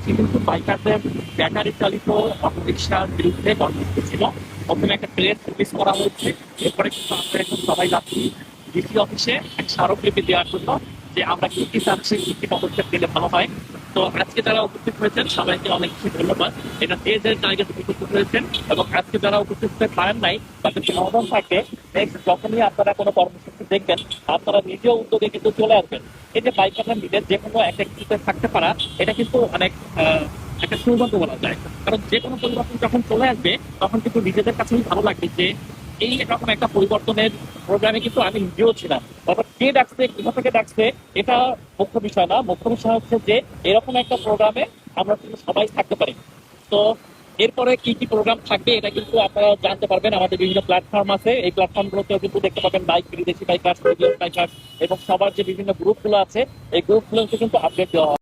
আজকে কিন্তু বাইকারদের ব্যাটারি চালিত অটোরিকশার বিরুদ্ধে কর্মসূচি ছিল। প্রথমে একটা প্রেস রিলিজ করা হয়েছে, এরপরে কিন্তু আমরা এখন সবাই যাচ্ছি ডিসি অফিসে এক স্মারকলিপি দেওয়ার জন্য যে আমরা কি কি চাচ্ছি, কি কি পদক্ষেপ নিলে ভালো হয়। তো আজকে যারা উপস্থিত হয়েছেন সবাইকে অনেক বেশি ধন্যবাদ। এটা যে যে জায়গা থেকে উপস্থিত হয়েছেন, এবং আজকে যারা উপস্থিত হতে পারেন নাই তাদেরকে আহ্বান থাকে নেক্সট যখনই আপনারা কোনো কর্মসূচি দেখবেন আপনারা নিজেও উদ্যোগে কিন্তু চলে আসবেন। এই যে বাইকাররা নিজের যে কোনো একটা কিছুতে থাকতে পারা, এটা কিন্তু অনেক একটা সৌভাগ্য বলা যায়। কারণ যে কোনো পরিবর্তন যখন চলে আসবে তখন কিন্তু নিজেদের কাছেই ভালো লাগবে যে এই রকম একটা পরিবর্তনের প্রোগ্রামে কিন্তু আমি নিজেও ছিলাম। তারপর কে ডাকছে, কোথা থেকে ডাকছে, এটা মুখ্য বিষয় না। মুখ্য বিষয় হচ্ছে যে এরকম একটা প্রোগ্রামে আমরা কিন্তু সবাই থাকতে পারি। তো এরপরে কি কি প্রোগ্রাম থাকবে এটা কিন্তু আপনারা জানতে পারবেন। আমাদের বিভিন্ন প্ল্যাটফর্ম আছে, এই প্ল্যাটফর্মগুলোতেও কিন্তু দেখতে পাবেন বাইক, বিদেশি বাইকার, বাইকার এবং সবার যে বিভিন্ন গ্রুপগুলো আছে এই গ্রুপগুলোতে কিন্তু আপডেট দেওয়া হয়।